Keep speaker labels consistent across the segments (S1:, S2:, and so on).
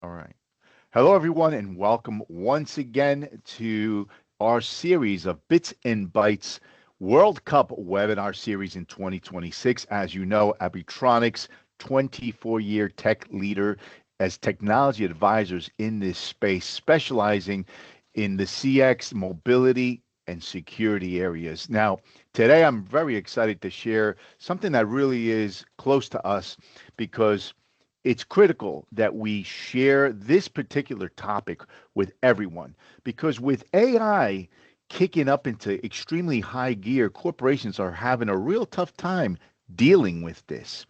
S1: All right. Hello, everyone, and welcome once again to our series of Bits and Bytes World Cup webinar series in 2026. As you know, Abitronix, 24-year tech leader as technology advisors in this space, specializing in the CX, mobility, and security areas. Now, today I'm very excited to share something that really is close to us because it's critical that we share this particular topic with everyone because with AI kicking up into extremely high gear, corporations are having a real tough time dealing with this.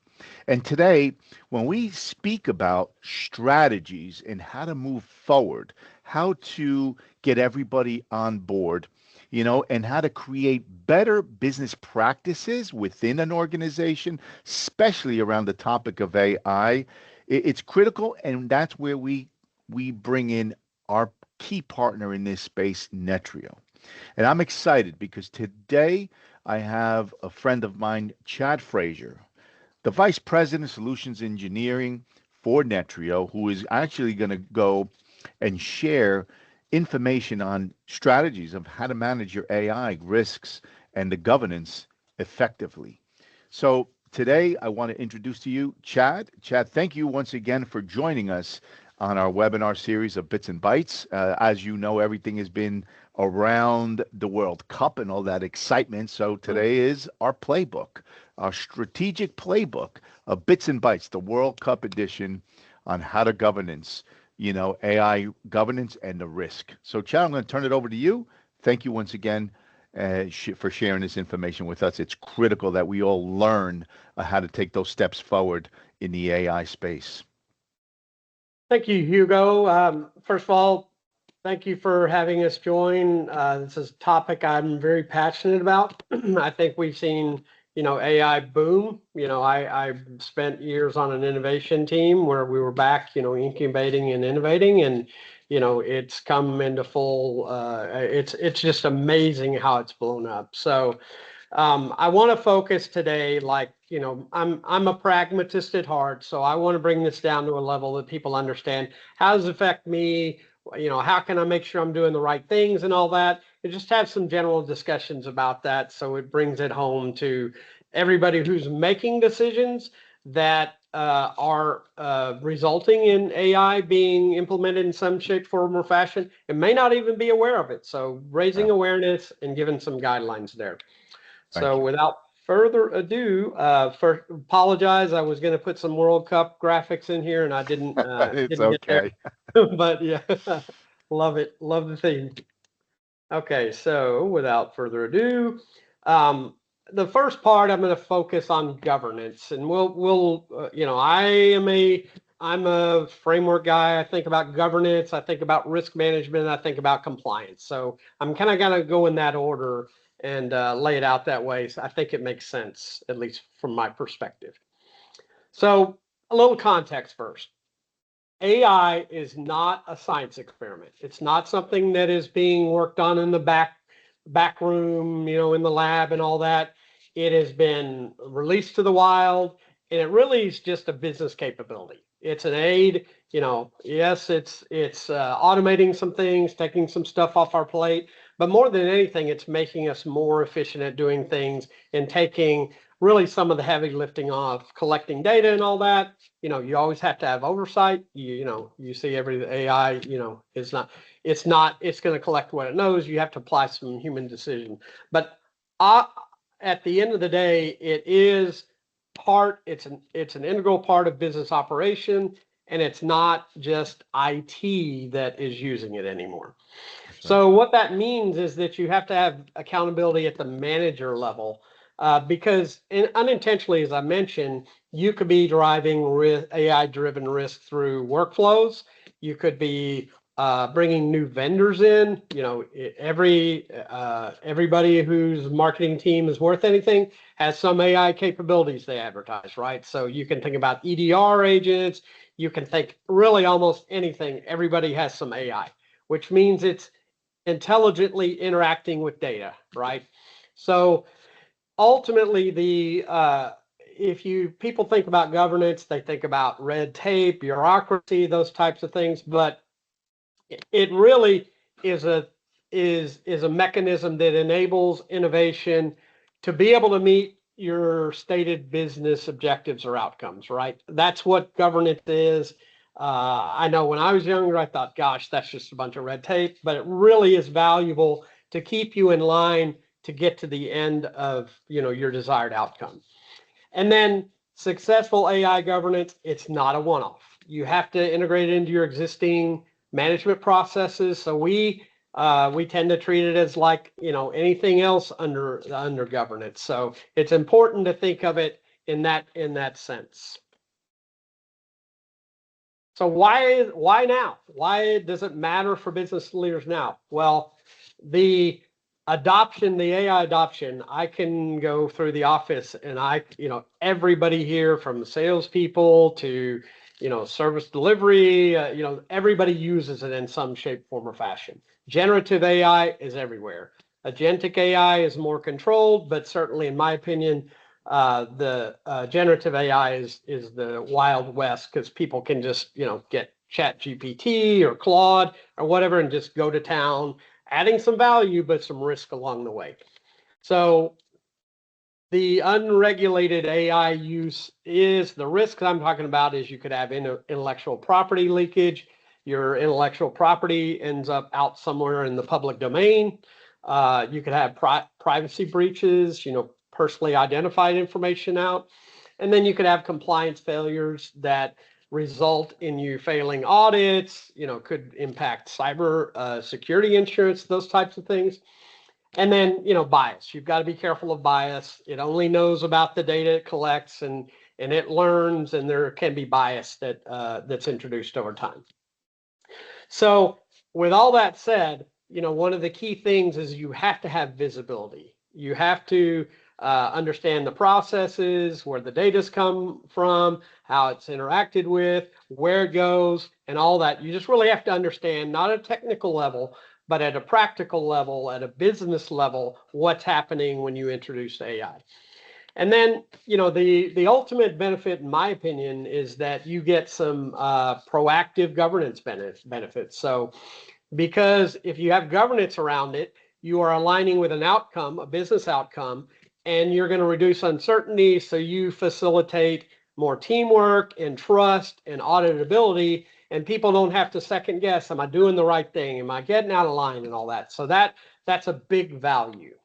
S1: And today, when we speak about strategies and how to move forward, how to get everybody on board, and how to create better business practices within an organization, especially around the topic of AI, it's critical, and that's where we bring in our key partner in this space, NETRIO. And I'm excited because today I have a friend of mine, Chad Frazier, the Vice President of Solutions Engineering for NETRIO, who is actually going to go and share information on strategies of how to manage your AI risks and the governance effectively. So today I want to introduce to you Chad. Chad, thank you once again for joining us on our webinar series of Bits and Bytes. As you know, everything has been around the World Cup and all that excitement. So today is our playbook, our strategic playbook of Bits and Bytes, the World Cup edition on how to governance, AI governance and the risk. So Chad, I'm going to turn it over to you. Thank you once again for sharing this information with us. It's critical that we all learn how to take those steps forward in the AI space.
S2: Thank you, Hugo. First of all, thank you for having us join. This is a topic I'm very passionate about. I think we've seen, AI boom. I spent years on an innovation team where we were back, incubating and innovating, and it's come into full. It's just amazing how it's blown up. So I want to focus today, I'm a pragmatist at heart, so I want to bring this down to a level that people understand. How does it affect me? How can I make sure I'm doing the right things and all that? And just have some general discussions about that, so it brings it home to everybody who's making decisions that are resulting in AI being implemented in some shape, form, or fashion, and may not even be aware of it. So
S1: Yeah,
S2: raising awareness and giving some guidelines there.
S1: thank
S2: So
S1: you.
S2: without further ado, first apologize. I was going to put some World Cup graphics in here, and I didn't
S1: It's
S2: didn't get there.
S1: okay.
S2: But yeah, love it. Love the theme. Okay, so without further ado, um, the first part I'm going to focus on governance, and I'm a framework guy. I think about governance, I think about risk management, I think about compliance. So I'm kind of going to go in that order and lay it out that way. So I think it makes sense, at least from my perspective. So a little context first. AI is not a science experiment. It's not something that is being worked on in the back room, in the lab and all that. It has been released to the wild, and it really is just a business capability. It's an aid. Yes, it's automating some things, taking some stuff off our plate, but more than anything, it's making us more efficient at doing things and taking really some of the heavy lifting off, collecting data and all that. You always have to have oversight. You see every AI, it's going to collect what it knows. You have to apply some human decision. But at the end of the day, it's an integral part of business operation, and it's not just IT that is using it anymore.
S1: That's right.
S2: So what that means is that you have to have accountability at the manager level, because unintentionally, as I mentioned, you could be driving AI-driven risk through workflows. You could be bringing new vendors in. Everybody whose marketing team is worth anything has some AI capabilities they advertise, right? So you can think about EDR agents. You can think really almost anything. Everybody has some AI, which means it's intelligently interacting with data, right? So ultimately, people think about governance, they think about red tape, bureaucracy, those types of things, but it really is a mechanism that enables innovation to be able to meet your stated business objectives or outcomes, right? That's what governance is. I know when I was younger, I thought, gosh, that's just a bunch of red tape, but it really is valuable to keep you in line to get to the end of, your desired outcome. And then successful AI governance, it's not a one-off. You have to integrate it into your existing management processes. So we tend to treat it as like, anything else under governance. So it's important to think of it in that sense. So why now? Why does it matter for business leaders now? Well, the AI adoption, I can go through the office and everybody here from salespeople to, service delivery, everybody uses it in some shape, form, or fashion. Generative AI is everywhere. Agentic AI is more controlled, but certainly in my opinion, the generative AI is the Wild West because people can just, get Chat GPT or Claude or whatever and just go to town, adding some value, but some risk along the way. So the unregulated AI use is the risk I'm talking about is you could have intellectual property leakage. Your intellectual property ends up out somewhere in the public domain. You could have privacy breaches, personally identified information out. And then you could have compliance failures that result in you failing audits, could impact cyber security insurance, those types of things. And then, bias. You've got to be careful of bias. It only knows about the data it collects and it learns, and there can be bias that's introduced over time. So with all that said, one of the key things is you have to have visibility. You have to understand the processes, where the data's come from, how it's interacted with, where it goes, and all that. You just really have to understand, not at a technical level, but at a practical level, at a business level, what's happening when you introduce AI. And then, the ultimate benefit, in my opinion, is that you get some proactive governance benefits. So because if you have governance around it, you are aligning with an outcome, a business outcome, and you're going to reduce uncertainty. So you facilitate more teamwork and trust and auditability, and people don't have to second guess, am I doing the right thing? Am I getting out of line and all that? So that's a big value.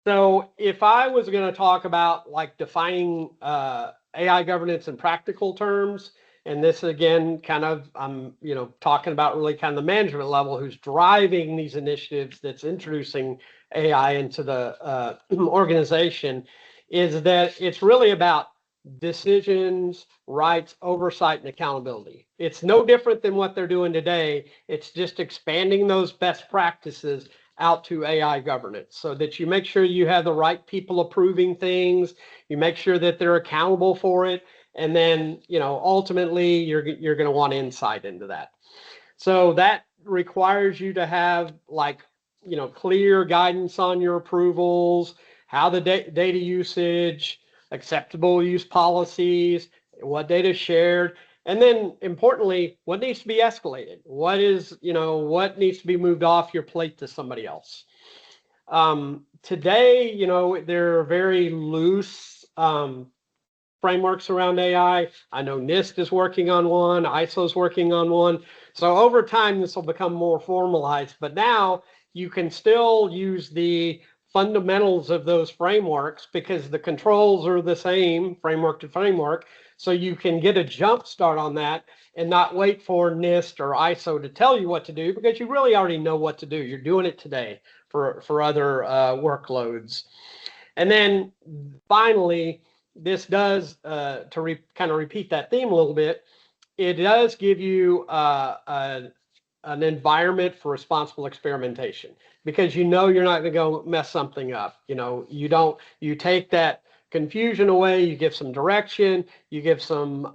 S2: So if I was going to talk about like defining AI governance in practical terms, and this again, kind of, I'm talking about really kind of the management level who's driving these initiatives that's introducing AI into the organization, is that it's really about decisions, rights, oversight, and accountability. It's no different than what they're doing today. It's just expanding those best practices out to AI governance so that you make sure you have the right people approving things, you make sure that they're accountable for it, and then, ultimately you're going to want insight into that. So that requires you to have clear guidance on your approvals, how the data usage, acceptable use policies, what data is shared, and then importantly, what needs to be escalated? What needs to be moved off your plate to somebody else? Today, there are very loose frameworks around AI. I know NIST is working on one, ISO is working on one. So over time, this will become more formalized, but now you can still use the fundamentals of those frameworks because the controls are the same framework to framework. So you can get a jump start on that and not wait for NIST or ISO to tell you what to do because you really already know what to do. You're doing it today for other workloads. And then finally, this does, kind of repeat that theme a little bit, it does give you an environment for responsible experimentation because you're not going to go mess something up. You take that confusion away, you give some direction, you give some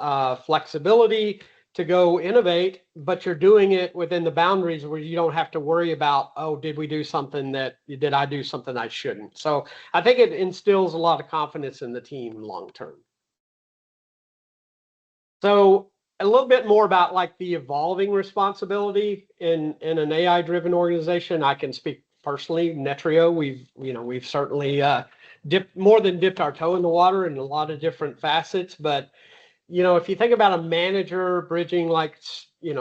S2: flexibility to go innovate, but you're doing it within the boundaries where you don't have to worry about, oh, did I do something I shouldn't? So I think it instills a lot of confidence in the team long term. So a little bit more about like the evolving responsibility in an AI driven organization. I can speak personally, NETRIO, we've certainly dipped our toe in the water in a lot of different facets, but if you think about a manager bridging like,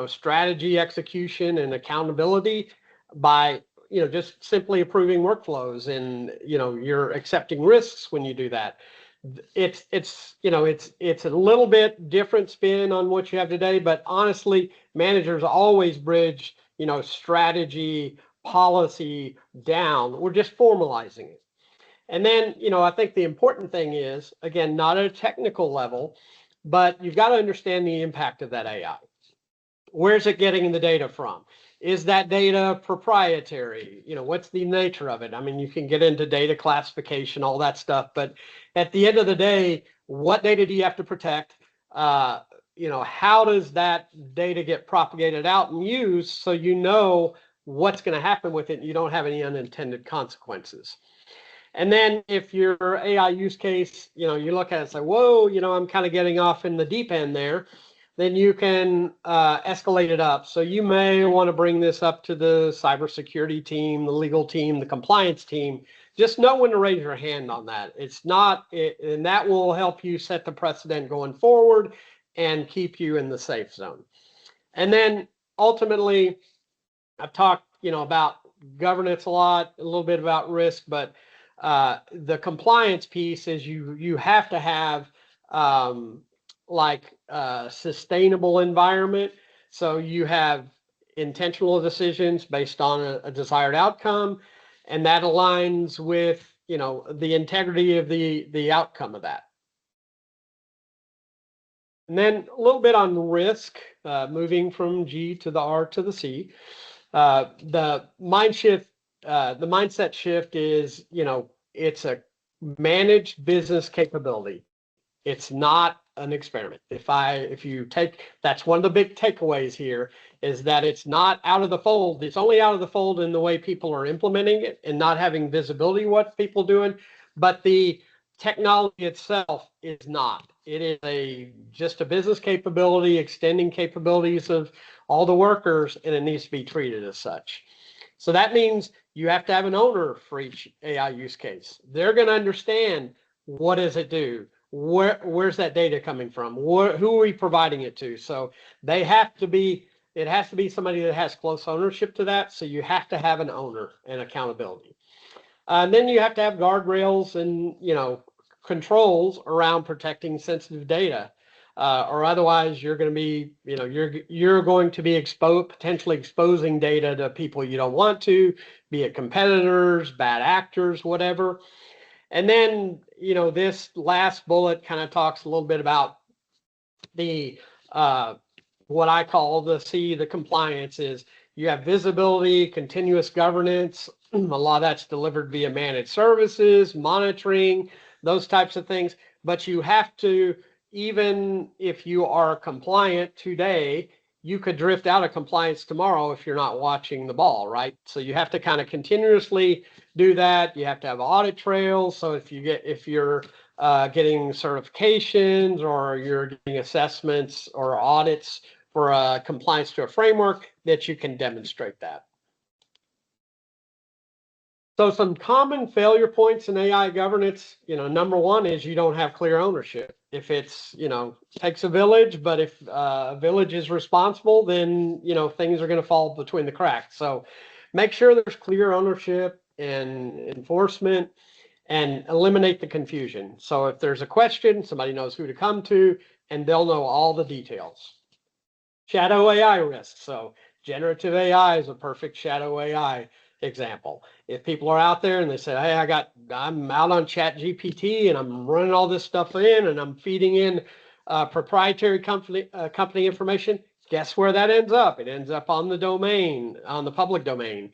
S2: strategy, execution, and accountability by, just simply approving workflows and, you're accepting risks when you do that. It's a little bit different spin on what you have today, but honestly, managers always bridge, strategy, policy down. We're just formalizing it. And then, I think the important thing is, again, not at a technical level, but you've got to understand the impact of that AI. Where's it getting the data from? Is that data proprietary? What's the nature of it? I mean, you can get into data classification, all that stuff, but at the end of the day, what data do you have to protect? How does that data get propagated out and used so you know what's going to happen with it and you don't have any unintended consequences? And then if your AI use case, you look at it and say, whoa, I'm kind of getting off in the deep end there, then you can escalate it up. So you may want to bring this up to the cybersecurity team, the legal team, the compliance team. Just know when to raise your hand on that. And that will help you set the precedent going forward and keep you in the safe zone. And then ultimately, I've talked, about governance a lot, a little bit about risk, but the compliance piece is you have to have sustainable environment. So you have intentional decisions based on a desired outcome, and that aligns with the integrity of the outcome of that. And then a little bit on risk, moving from G to the R to the C. The mindset shift is, it's a managed business capability. It's not an experiment. That's one of the big takeaways here is that it's not out of the fold. It's only out of the fold in the way people are implementing it and not having visibility what people are doing, but the technology itself is not. It is just a business capability, extending capabilities of all the workers, and it needs to be treated as such. So that means you have to have an owner for each AI use case. They're going to understand what does it do, where's that data coming from, who are we providing it to. So it has to be somebody that has close ownership to that. So you have to have an owner and accountability. And then you have to have guardrails and controls around protecting sensitive data. Or otherwise you're going to be, you're going to be potentially exposing data to people you don't want to, be it competitors, bad actors, whatever. And then, this last bullet kind of talks a little bit about the, what I call the compliance is you have visibility, continuous governance. A lot of that's delivered via managed services, monitoring, those types of things. But you have to, even if you are compliant today, you could drift out of compliance tomorrow if you're not watching the ball, right? So you have to kind of continuously do that. You have to have audit trails. So if you're getting certifications or you're getting assessments or audits for compliance to a framework, that you can demonstrate that. So some common failure points in AI governance, number one is you don't have clear ownership. If it's, takes a village, but if a village is responsible, then, things are going to fall between the cracks. So make sure there's clear ownership and enforcement and eliminate the confusion. So if there's a question, somebody knows who to come to and they'll know all the details. Shadow AI risk. So generative AI is a perfect shadow AI example. If people are out there and they say, hey, I'm out on ChatGPT and I'm running all this stuff in and I'm feeding in proprietary company information, guess where that ends up? It ends up on the domain, on the public domain.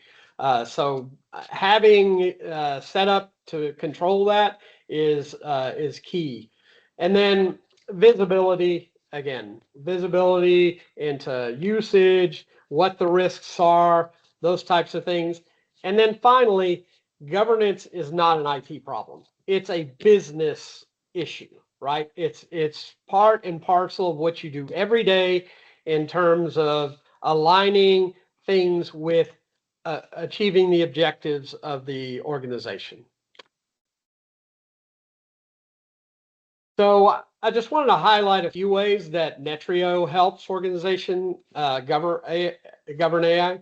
S2: So having set up to control that is key. And then visibility. again, visibility into usage, what the risks are, those types of things. And then finally, governance is not an IT problem. It's a business issue, right? It's part and parcel of what you do every day in terms of aligning things with achieving the objectives of the organization. So I just wanted to highlight a few ways that NETRIO helps organization govern AI.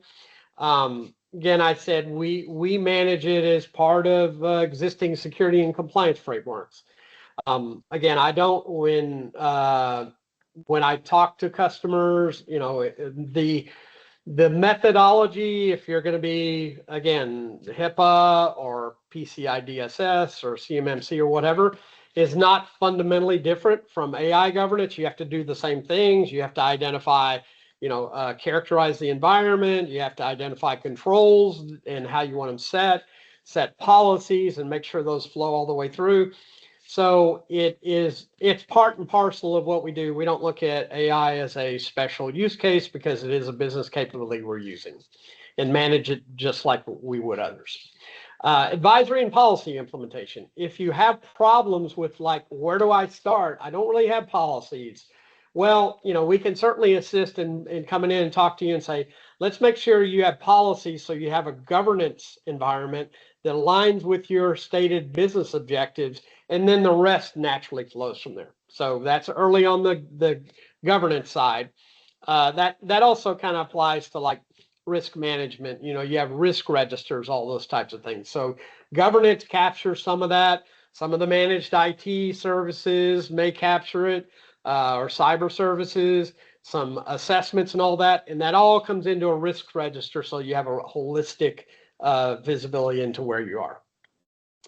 S2: Again, I said we manage it as part of existing security and compliance frameworks. Again, I don't when I talk to customers, you know, the methodology, if you're going to be, again, HIPAA or PCI DSS or CMMC or whatever, is not fundamentally different from AI governance. You have to do the same things. You have to identify, you know, characterize the environment. You have to identify controls and how you want them set policies and make sure those flow all the way through. So it's part and parcel of what we do. We don't look at AI as a special use case because it is a business capability we're using and manage it just like we would others. Advisory and policy implementation. If you have problems with like, where do I start? I don't really have policies. Well, you know, we can certainly assist in coming in and talk to you and say, let's make sure you have policies so you have a governance environment that aligns with your stated business objectives, and then the rest naturally flows from there. So that's early on the governance side. That also kind of applies to like risk management. You know, you have risk registers, all those types of things. So governance captures some of that. Some of the managed IT services may capture it, or cyber services, some assessments and all that. And that all comes into a risk register. So you have a holistic visibility into where you are.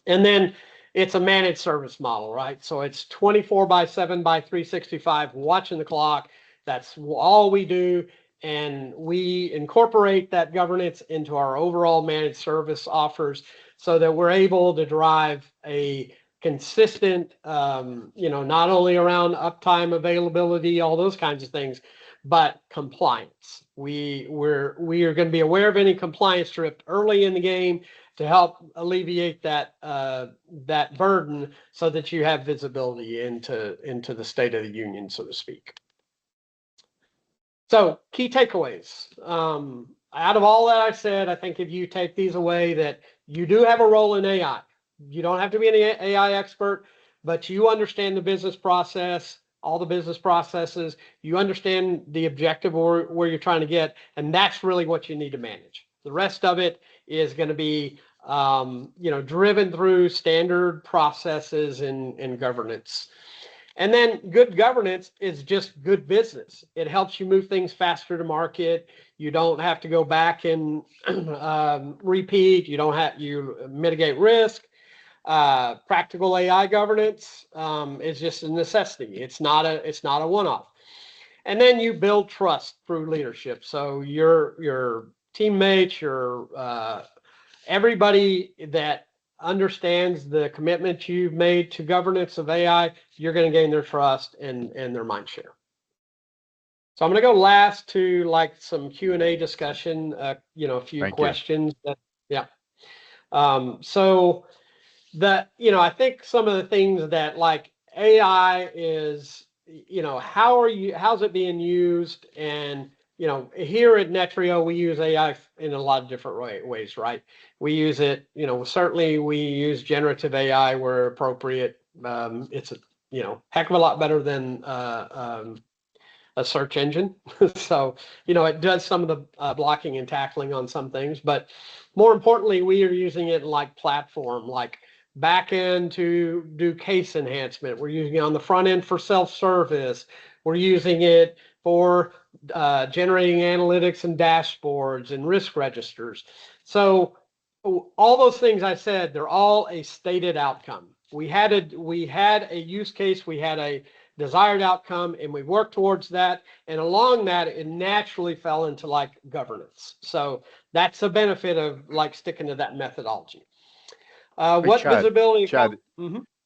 S2: And then it's a managed service model, right? So it's 24/7 by 365, watching the clock. That's all we do. And we incorporate that governance into our overall managed service offers so that we're able to drive a consistent, you know, not only around uptime, availability, all those kinds of things, but compliance. We are going to be aware of any compliance drift early in the game to help alleviate that that burden so that you have visibility into the state of the union, so to speak. So key takeaways. Out of all that I said, I think if you take these away, that you do have a role in AI. You don't have to be an AI expert, but you understand the business process, all the business processes. You understand the objective or where you're trying to get, and that's really what you need to manage. The rest of it is going to be, you know, driven through standard processes and governance. And then good governance is just good business. It helps you move things faster to market. You don't have to go back and repeat. You mitigate risk. Practical AI governance is just a necessity. It's not a one-off. And then you build trust through leadership. So your teammates, everybody that understands the commitment you've made to governance of AI, you're going to gain their trust and their mind share. So I'm going to go last to like some Q&A discussion, you know, a few questions. Yeah. So you know, I think some of the things that like AI is, you know, how's it being used? And, you know, here at NETRIO, we use AI in a lot of different ways, right? We use it, you know, certainly we use generative AI where appropriate. It's a, you know, heck of a lot better than a search engine. So, you know, it does some of the blocking and tackling on some things, but more importantly, we are using it like platform, like back end to do case enhancement. We're using it on the front end for self-service. We're using it for generating analytics and dashboards and risk registers. So all those things I said, they're all a stated outcome. We had a use case, we had a desired outcome, and we worked towards that. And along that, it naturally fell into like governance. So that's a benefit of like sticking to that methodology. What
S1: Chad,
S2: visibility?
S1: Chad,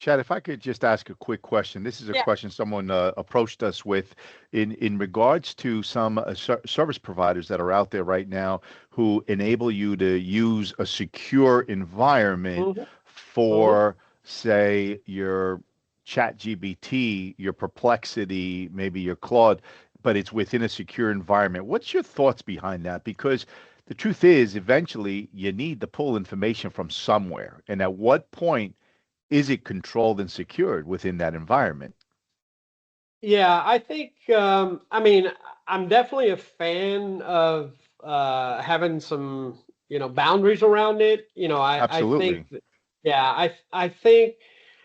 S1: Chad, if I could just ask a quick question. This is a
S2: Yeah.
S1: question someone approached us with in regards to some service providers that are out there right now who enable you to use a secure environment
S2: Hmm. Hmm.
S1: for, say, your Chat GBT, your Perplexity, maybe your Claude, but it's within a secure environment. What's your thoughts behind that? Because the truth is, eventually, you need to pull information from somewhere. And at what point is it controlled and secured within that environment?
S2: Yeah, I think, I mean, I'm definitely a fan of having some, boundaries around it. I think,
S1: Absolutely.
S2: yeah, I think,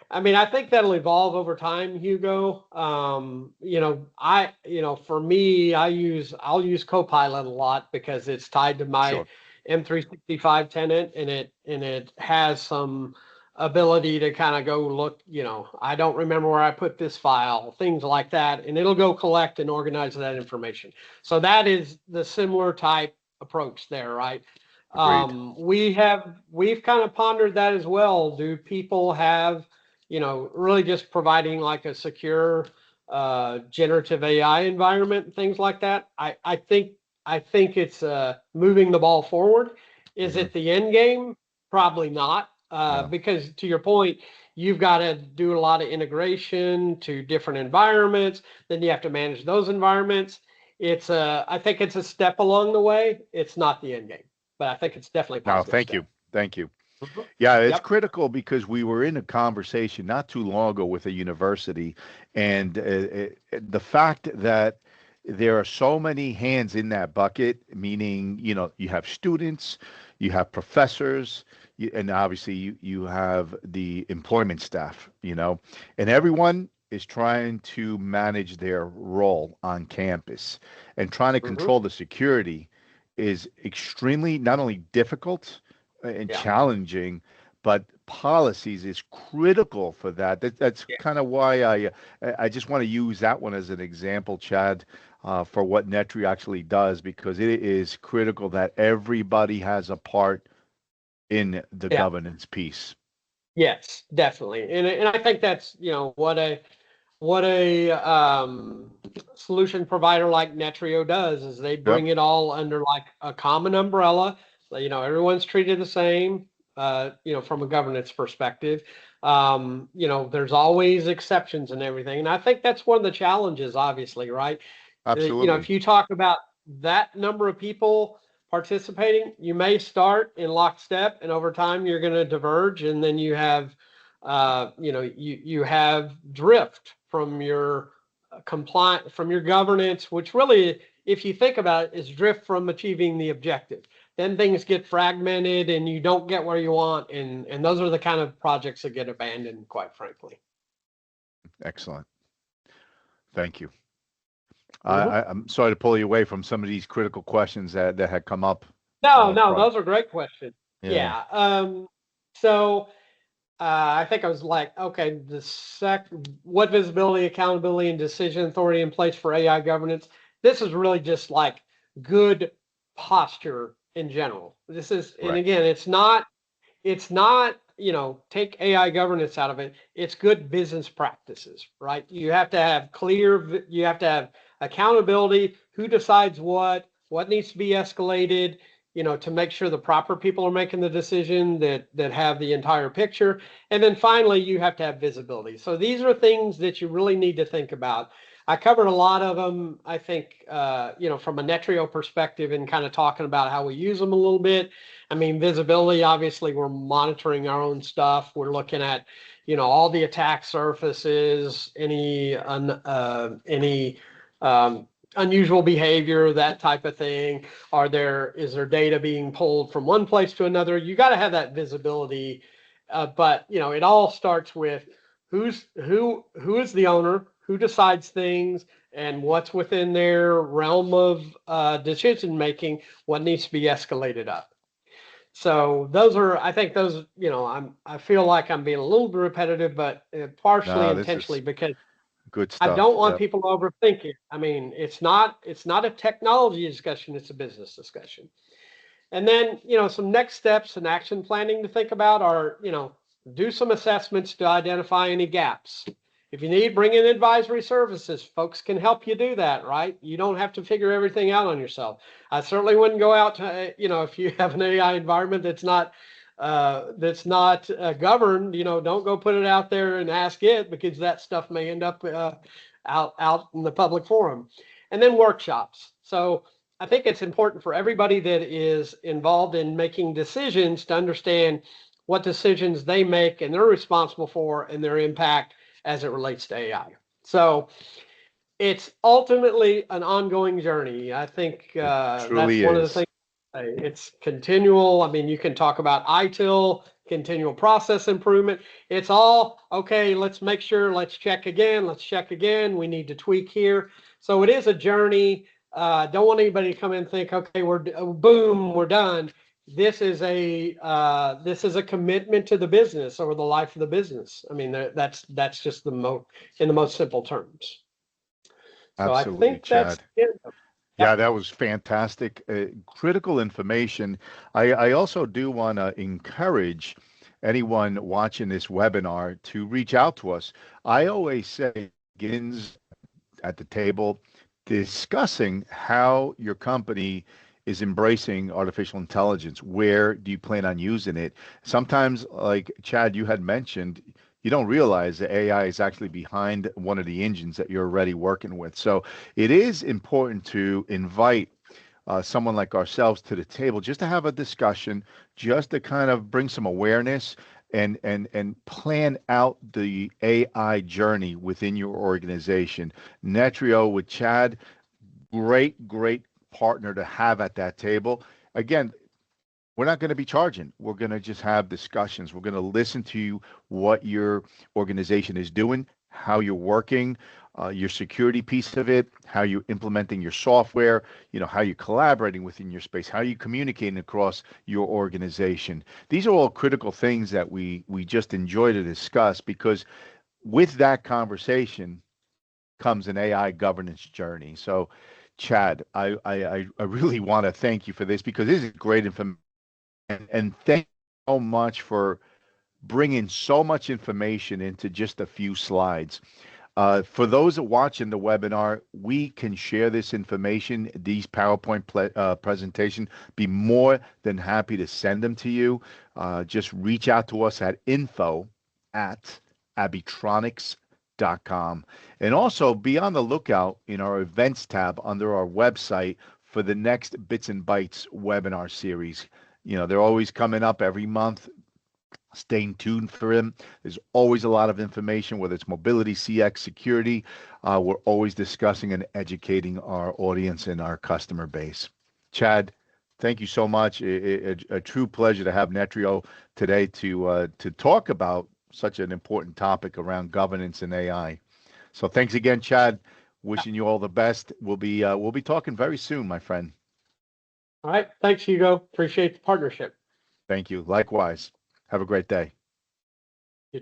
S2: I mean, I think that'll evolve over time, Hugo. For me, I'll use Copilot a lot because it's tied to my
S1: Sure.
S2: M365 tenant, and it has some ability to kind of go look, I don't remember where I put this file, things like that, and it'll go collect and organize that information. So that is the similar type approach there, right?
S1: Agreed.
S2: We've kind of pondered that as well. Do people have, really just providing like a secure generative AI environment and things like that? I think it's moving the ball forward. Is
S1: Hmm.
S2: it the end game? Probably not,
S1: No.
S2: because to your point, you've got to do a lot of integration to different environments. Then you have to manage those environments. I think it's a step along the way. It's not the end game, but I think it's definitely a
S1: No,
S2: positive
S1: thank
S2: step.
S1: you. Thank you.
S2: Mhm.
S1: Yeah, it's
S2: Yep.
S1: critical because we were in a conversation not too long ago with a university, and the fact that there are so many hands in that bucket, meaning, you have students, you have professors, and obviously you have the employment staff, and everyone is trying to manage their role on campus, and trying to
S2: Hmm.
S1: control the security is extremely not only difficult and
S2: Yeah.
S1: challenging, but policies is critical for that. That's
S2: Yeah.
S1: kind of why I just want to use that one as an example, Chad, for what NETRIO actually does, because it is critical that everybody has a part in the
S2: Yeah.
S1: governance piece.
S2: Yes, definitely. And I think that's, what a solution provider like Netrio does is they
S1: Yep,
S2: bring it all under like a common umbrella. So, everyone's treated the same, from a governance perspective. There's always exceptions and everything. And I think that's one of the challenges, obviously, right?
S1: absolutely.
S2: If you talk about that number of people participating, you may start in lockstep, and over time you're going to diverge, and then you have, you have drift from your compliant from your governance, which really, if you think about it, is drift from achieving the objective. Then things get fragmented, and you don't get where you want, and those are the kind of projects that get abandoned, quite frankly.
S1: Excellent. Thank you.
S2: Mhm.
S1: I'm sorry to pull you away from some of these critical questions that had come up.
S2: No, no,
S1: Prior.
S2: those are great questions.
S1: Yeah,
S2: Yeah. So I think I was like, okay, what visibility, accountability, and decision authority in place for AI governance? This is really just like good posture in general. And
S1: right.
S2: again, it's not, take AI governance out of it. It's good business practices, right? You have to have accountability, who decides what needs to be escalated, to make sure the proper people are making the decision that have the entire picture. And then finally, you have to have visibility. So these are things that you really need to think about. I covered a lot of them, I think, from a Netrio perspective, and kind of talking about how we use them a little bit. I mean, visibility, obviously, we're monitoring our own stuff. We're looking at, all the attack surfaces, any unusual behavior, that type of thing. Is there data being pulled from one place to another? You got to have that visibility. But, it all starts with who is the owner, who decides things, and what's within their realm of decision making, what needs to be escalated up. So I think those, I feel like I'm being a little bit repetitive, but partially
S1: No, this
S2: intentionally,
S1: is
S2: because
S1: good
S2: I
S1: stuff.
S2: don't want
S1: Yep.
S2: people to overthink it. I mean, it's not a technology discussion, it's a business discussion. And then, some next steps and action planning to think about are, do some assessments to identify any gaps. If you need, bring in advisory services. Folks can help you do that, right? You don't have to figure everything out on yourself. I certainly wouldn't go out to, if you have an AI environment that's not governed, don't go put it out there and ask it, because that stuff may end up out in the public forum. And then workshops. So I think it's important for everybody that is involved in making decisions to understand what decisions they make and they're responsible for and their impact as it relates to AI. So it's ultimately an ongoing journey. I think that's
S1: Truly
S2: one of the
S1: is.
S2: things. It's continual. I mean, you can talk about ITIL, continual process improvement. It's all, okay, let's make sure, let's check again, we need to tweak here. So it is a journey. Don't want anybody to come in and think, okay, boom, we're done. This is a commitment to the business or the life of the business. I mean, that's just in the most simple terms. So I
S1: Absolutely,
S2: think that's
S1: Chad.
S2: it.
S1: Yeah, that was fantastic. Critical information. I also do want to encourage anyone watching this webinar to reach out to us. I always say, begins at the table discussing how your company is embracing artificial intelligence. Where do you plan on using it? Sometimes, like Chad, you had mentioned, you don't realize that AI is actually behind one of the engines that you're already working with. So it is important to invite someone like ourselves to the table just to have a discussion, just to kind of bring some awareness and plan out the AI journey within your organization. NETRIO with Chad, great partner to have at that table. Again, we're not going to be charging. We're going to just have discussions. We're going to listen to you, what your organization is doing, how you're working, your security piece of it, how you're implementing your software, how you're collaborating within your space, how you communicating across your organization. These are all critical things that we just enjoy to discuss, because with that conversation comes an AI governance journey. So, Chad, I really want to thank you for this, because this is great information. And thank you so much for bringing so much information into just a few slides. For those that watching the webinar, we can share this information, these PowerPoint presentation, be more than happy to send them to you. Just reach out to us at info@abitronix.com. And also be on the lookout in our events tab under our website for the next Bits and Bytes webinar series. They're always coming up every month. Staying tuned for him. There's always a lot of information, whether it's mobility, CX, security. We're always discussing and educating our audience and our customer base. Chad, thank you so much. A true pleasure to have NETRIO today to talk about such an important topic around governance and AI. So thanks again, Chad. Wishing you all the best. We'll be talking very soon, my friend.
S2: All right. Thanks, Hugo. Appreciate the partnership.
S1: Thank you. Likewise. Have a great day.